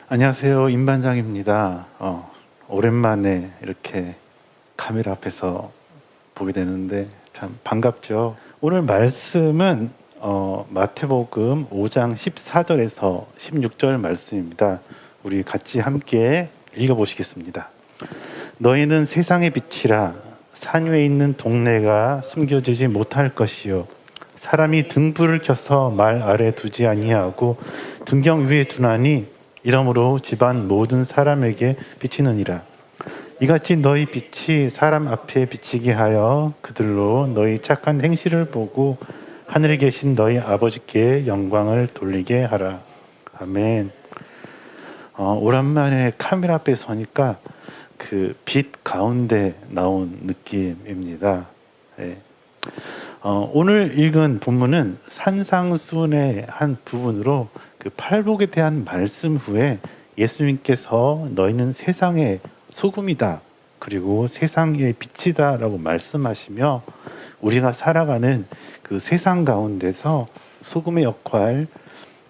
안녕하세요. 임반장입니다. 오랜만에 이렇게 카메라 앞에서 보게 되는데 참 반갑죠. 오늘 말씀은 마태복음 5장 14절에서 16절 말씀입니다. 우리 같이 함께 읽어보시겠습니다. 너희는 세상의 빛이라. 산 위에 있는 동네가 숨겨지지 못할 것이요 사람이 등불을 켜서 말 아래 두지 아니하고 등경 위에 두나니 이러므로 집안 모든 사람에게 비치느니라. 이같이 너희 빛이 사람 앞에 비치게 하여 그들로 너희 착한 행실을 보고 하늘에 계신 너희 아버지께 영광을 돌리게 하라. 아멘. 오랜만에 카메라 앞에 서니까 그 빛 가운데 나온 느낌입니다. 네. 오늘 읽은 본문은 산상수훈의 한 부분으로 그 팔복에 대한 말씀 후에 예수님께서 너희는 세상의 소금이다 그리고 세상의 빛이다 라고 말씀하시며 우리가 살아가는 그 세상 가운데서 소금의 역할,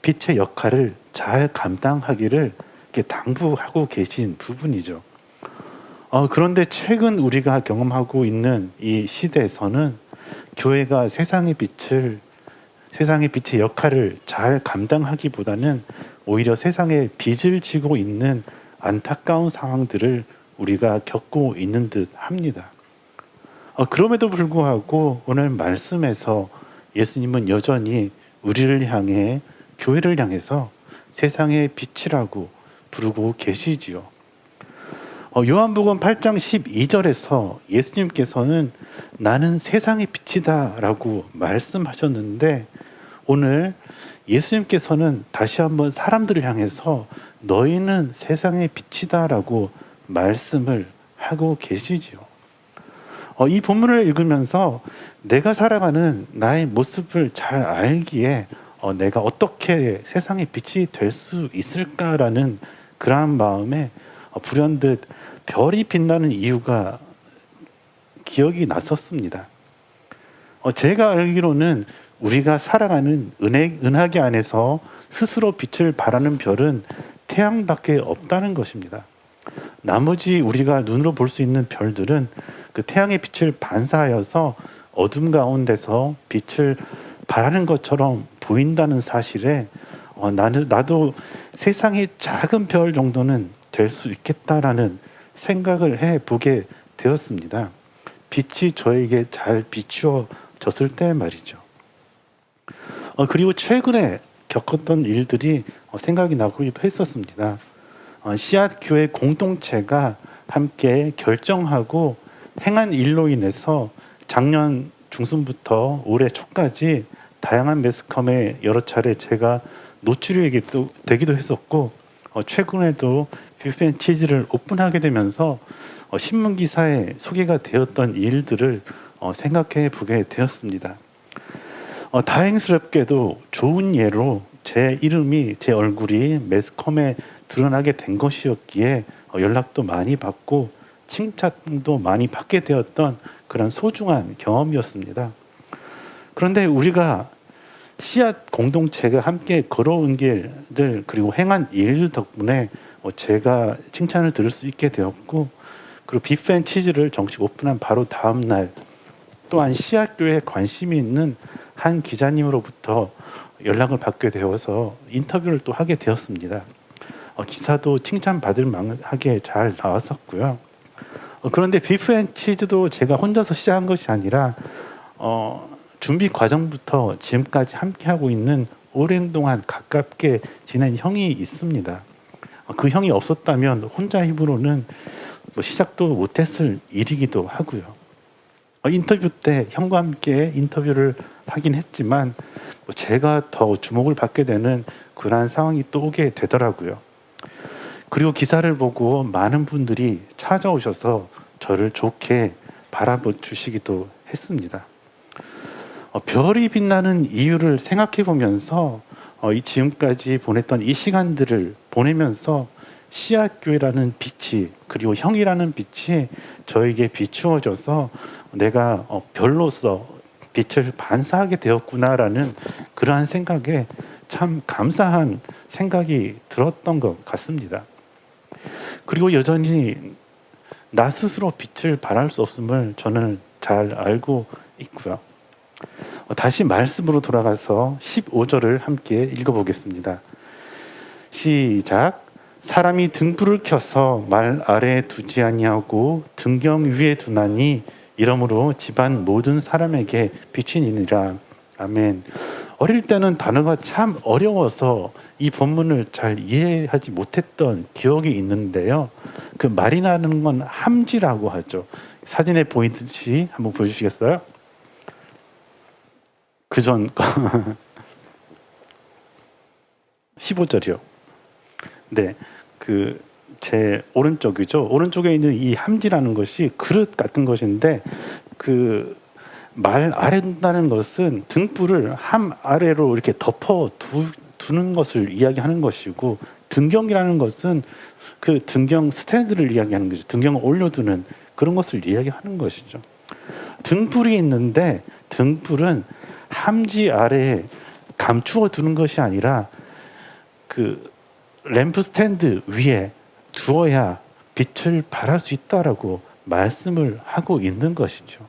빛의 역할을 잘 감당하기를 이렇게 당부하고 계신 부분이죠. 그런데 최근 우리가 경험하고 있는 이 시대에서는 교회가 세상의 빛의 역할을 잘 감당하기보다는 오히려 세상에 빚을 지고 있는 안타까운 상황들을 우리가 겪고 있는 듯 합니다. 그럼에도 불구하고 오늘 말씀에서 예수님은 여전히 우리를 향해, 교회를 향해서 세상의 빛이라고 부르고 계시지요. 요한복음 8장 12절에서 예수님께서는 나는 세상의 빛이다 라고 말씀하셨는데 오늘 예수님께서는 다시 한번 사람들을 향해서 너희는 세상의 빛이다 라고 말씀을 하고 계시지요. 이 본문을 읽으면서 내가 살아가는 나의 모습을 잘 알기에 내가 어떻게 세상의 빛이 될 수 있을까라는 그러한 마음에 불현듯 별이 빛나는 이유가 기억이 났었습니다. 제가 알기로는 우리가 살아가는 은하계 안에서 스스로 빛을 발하는 별은 태양밖에 없다는 것입니다. 나머지 우리가 눈으로 볼 수 있는 별들은 그 태양의 빛을 반사하여서 어둠 가운데서 빛을 발하는 것처럼 보인다는 사실에 나도 세상의 작은 별 정도는 될 수 있겠다라는 생각을 해보게 되었습니다. 빛이 저에게 잘 비추어졌을 때 말이죠. 그리고 최근에 겪었던 일들이 생각이 나기도 했었습니다. 씨앗교회 공동체가 함께 결정하고 행한 일로 인해서 작년 중순부터 올해 초까지 다양한 매스컴에 여러 차례 제가 노출이 되기도 했었고 최근에도 빅팬치즈를 오픈하게 되면서 신문 기사에 소개가 되었던 일들을 생각해 보게 되었습니다. 다행스럽게도 좋은 예로 제 이름이, 제 얼굴이 매스컴에 드러나게 된 것이었기에 연락도 많이 받고 칭찬도 많이 받게 되었던 그런 소중한 경험이었습니다. 그런데 우리가 씨앗 공동체가 함께 걸어온 길들 그리고 행한 일 덕분에 제가 칭찬을 들을 수 있게 되었고 그리고 빅팬치즈를 정식 오픈한 바로 다음 날 또한 씨앗교회에 관심이 있는 한 기자님으로부터 연락을 받게 되어서 인터뷰를 또 하게 되었습니다. 기사도 칭찬받을 만하게 잘 나왔었고요. 그런데 빅팬치즈도 제가 혼자서 시작한 것이 아니라 준비 과정부터 지금까지 함께하고 있는 오랜 동안 가깝게 지낸 형이 있습니다. 그 형이 없었다면 혼자 힘으로는 시작도 못했을 일이기도 하고요. 인터뷰 때 형과 함께 인터뷰를 하긴 했지만 제가 더 주목을 받게 되는 그러한 상황이 또 오게 되더라고요. 그리고 기사를 보고 많은 분들이 찾아오셔서 저를 좋게 바라봐 주시기도 했습니다. 별이 빛나는 이유를 생각해 보면서 지금까지 보냈던 이 시간들을 보내면서 씨앗교회라는 빛이 그리고 형이라는 빛이 저에게 비추어져서 내가 별로서 빛을 반사하게 되었구나라는 그러한 생각에 참 감사한 생각이 들었던 것 같습니다. 그리고 여전히 나 스스로 빛을 발할 수 없음을 저는 잘 알고 있고요. 다시 말씀으로 돌아가서 15절을 함께 읽어보겠습니다. 시작. 사람이 등불을 켜서 말 아래에 두지 아니하고 등경 위에 두나니 이러므로 집안 모든 사람에게 비추니라. 아멘. 어릴 때는 단어가 참 어려워서 이 본문을 잘 이해하지 못했던 기억이 있는데요. 그 말이 나는 건 함지라고 하죠. 사진에 보이듯이 한번 보여주시겠어요? 그전 15절이요. 네, 그 제 오른쪽이죠. 오른쪽에 있는 이 함지라는 것이 그릇 같은 것인데 그 말 아래 둔다는 것은 등불을 함 아래로 이렇게 덮어 두는 것을 이야기하는 것이고, 등경이라는 것은 그 등경 스탠드를 이야기하는 거죠. 등경을 올려두는 그런 것을 이야기하는 것이죠. 등불이 있는데 등불은 함지 아래에 감추어 두는 것이 아니라 그 램프 스탠드 위에 두어야 빛을 발할 수 있다라고 말씀을 하고 있는 것이죠.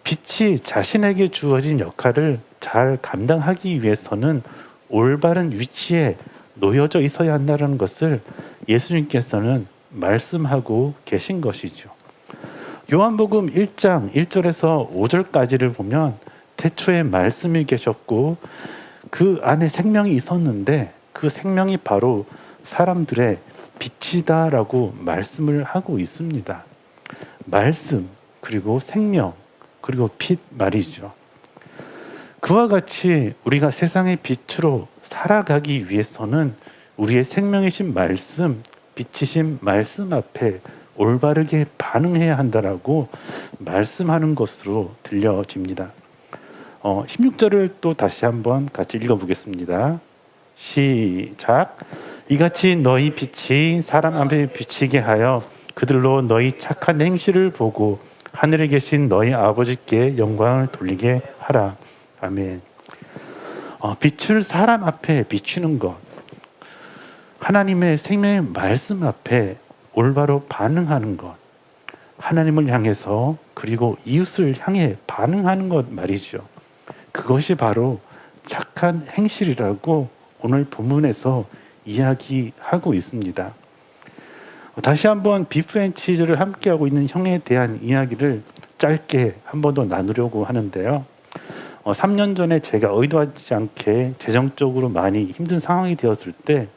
빛이 자신에게 주어진 역할을 잘 감당하기 위해서는 올바른 위치에 놓여져 있어야 한다는 것을 예수님께서는 말씀하고 계신 것이죠. 요한복음 1장 1절에서 5절까지를 보면 태초에 말씀이 계셨고 그 안에 생명이 있었는데 그 생명이 바로 사람들의 빛이다라고 말씀을 하고 있습니다. 말씀, 그리고 생명, 그리고 빛 말이죠. 그와 같이 우리가 세상의 빛으로 살아가기 위해서는 우리의 생명이신 말씀, 빛이신 말씀 앞에 올바르게 반응해야 한다라고 말씀하는 것으로 들려집니다. 16절을 또 다시 한번 같이 읽어보겠습니다. 시작. 이같이 너희 빛이 사람 앞에 비치게 하여 그들로 너희 착한 행실을 보고 하늘에 계신 너희 아버지께 영광을 돌리게 하라. 아멘. 빛을 사람 앞에 비추는 것, 하나님의 생명의 말씀 앞에 올바로 반응하는 것, 하나님을 향해서 그리고 이웃을 향해 반응하는 것 말이죠. 그것이 바로 착한 행실이라고 오늘 본문에서 이야기하고 있습니다. 다시 한번 비프 앤 치즈를 함께하고 있는 형에 대한 이야기를 짧게 한 번 더 나누려고 하는데요. 3년 전에 제가 의도하지 않게 재정적으로 많이 힘든 상황이 되었을 때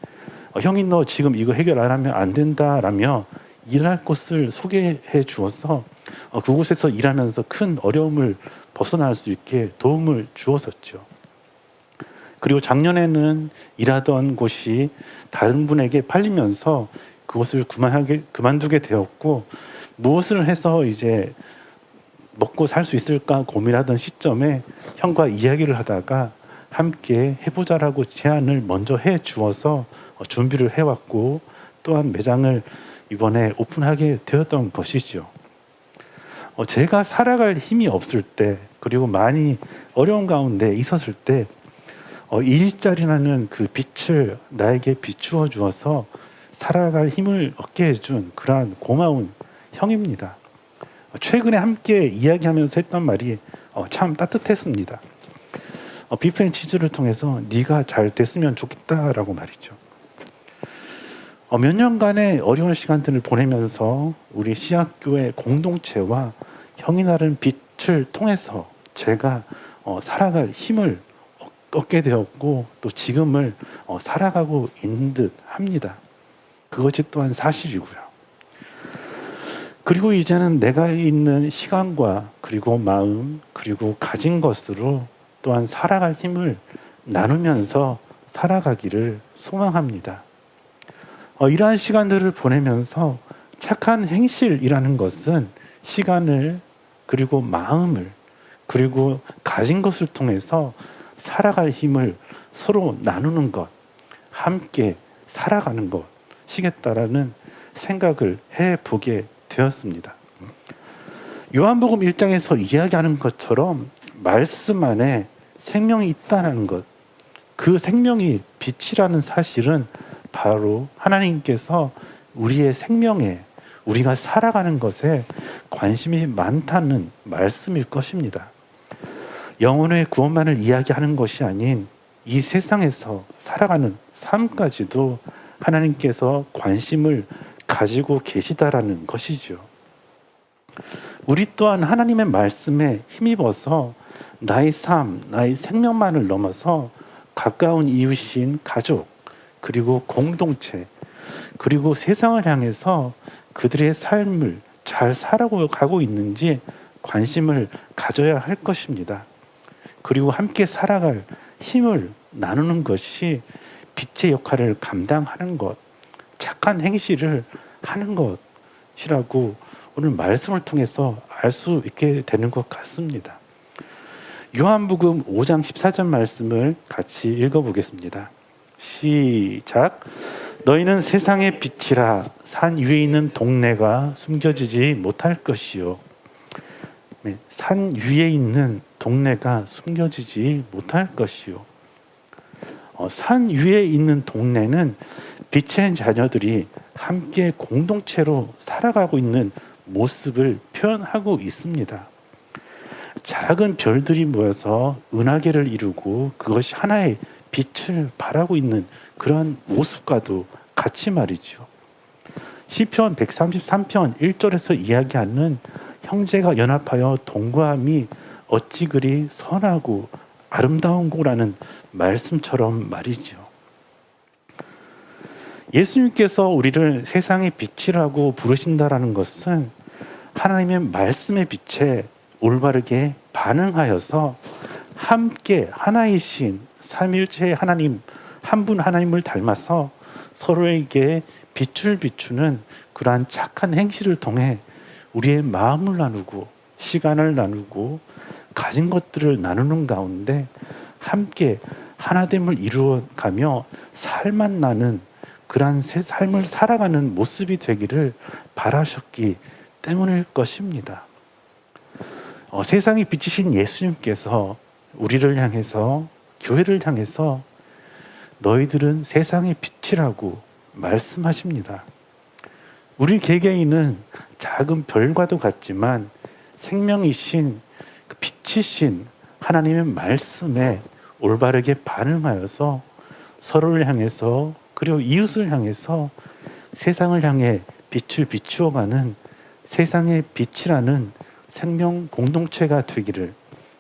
형이 너 지금 이거 해결 안 하면 안 된다라며 일할 곳을 소개해 주어서 그곳에서 일하면서 큰 어려움을 벗어날 수 있게 도움을 주었었죠. 그리고 작년에는 일하던 곳이 다른 분에게 팔리면서 그것을 그만두게 되었고, 무엇을 해서 이제 먹고 살 수 있을까 고민하던 시점에 형과 이야기를 하다가 함께 해보자라고 제안을 먼저 해 주어서 준비를 해왔고, 또한 매장을 이번에 오픈하게 되었던 것이죠. 제가 살아갈 힘이 없을 때, 그리고 많이 어려운 가운데 있었을 때 일자리라는 그 빛을 나에게 비추어 주어서 살아갈 힘을 얻게 해준 그러한 고마운 형입니다. 최근에 함께 이야기하면서 했던 말이 참 따뜻했습니다. 비프 앤 치즈를 통해서 네가 잘 됐으면 좋겠다라고 말이죠. 몇 년간의 어려운 시간들을 보내면서 우리 시학교의 공동체와 형이 나른 빛을 통해서 제가 살아갈 힘을 얻게 되었고, 또 지금을 살아가고 있는 듯 합니다. 그것이 또한 사실이고요. 그리고 이제는 내가 있는 시간과 그리고 마음 그리고 가진 것으로 또한 살아갈 힘을 나누면서 살아가기를 소망합니다. 이러한 시간들을 보내면서 착한 행실이라는 것은 시간을 그리고 마음을 그리고 가진 것을 통해서 살아갈 힘을 서로 나누는 것, 함께 살아가는 것이겠다라는 생각을 해보게 되었습니다. 요한복음 1장에서 이야기하는 것처럼 말씀 안에 생명이 있다는 것, 그 생명이 빛이라는 사실은 바로 하나님께서 우리의 생명에, 우리가 살아가는 것에 관심이 많다는 말씀일 것입니다. 영혼의 구원만을 이야기하는 것이 아닌 이 세상에서 살아가는 삶까지도 하나님께서 관심을 가지고 계시다라는 것이죠. 우리 또한 하나님의 말씀에 힘입어서 나의 삶, 나의 생명만을 넘어서 가까운 이웃인 가족, 그리고 공동체, 그리고 세상을 향해서 그들의 삶을 잘 살아가고 있는지 관심을 가져야 할 것입니다. 그리고 함께 살아갈 힘을 나누는 것이 빛의 역할을 감당하는 것, 착한 행실을 하는 것이라고 오늘 말씀을 통해서 알 수 있게 되는 것 같습니다. 요한복음 5장 14절 말씀을 같이 읽어보겠습니다. 시작. 너희는 세상의 빛이라. 산 위에 있는 동네가 숨겨지지 못할 것이요. 네, 산 위에 있는 동네가 숨겨지지 못할 것이요. 산 위에 있는 동네는 빛의 자녀들이 함께 공동체로 살아가고 있는 모습을 표현하고 있습니다. 작은 별들이 모여서 은하계를 이루고 그것이 하나의 빛을 발하고 있는 그런 모습과도 같이 말이죠. 시편 133편 1절에서 이야기하는 형제가 연합하여 동거함이 어찌 그리 선하고 아름다운 거라는 말씀처럼 말이죠. 예수님께서 우리를 세상의 빛이라고 부르신다라는 것은 하나님의 말씀의 빛에 올바르게 반응하여서 함께 하나이신 삼일체의 하나님 한 분 하나님을 닮아서 서로에게 빛을 비추는 그러한 착한 행실을 통해 우리의 마음을 나누고 시간을 나누고 가진 것들을 나누는 가운데 함께 하나됨을 이루어가며 살만 나는 그러한 새 삶을 살아가는 모습이 되기를 바라셨기 때문일 것입니다. 세상이 빛이신 예수님께서 우리를 향해서, 교회를 향해서 너희들은 세상의 빛이라고 말씀하십니다. 우리 개개인은 작은 별과도 같지만 생명이신, 빛이신 하나님의 말씀에 올바르게 반응하여서 서로를 향해서, 그리고 이웃을 향해서 세상을 향해 빛을 비추어가는 세상의 빛이라는 생명 공동체가 되기를,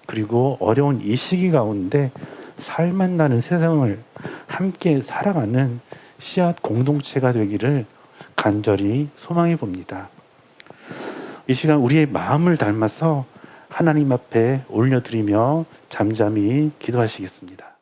그리고 어려운 이 시기 가운데 살만 나는 세상을 함께 살아가는 씨앗 공동체가 되기를 간절히 소망해 봅니다. 이 시간 우리의 마음을 닮아서 하나님 앞에 올려드리며 잠잠히 기도하시겠습니다.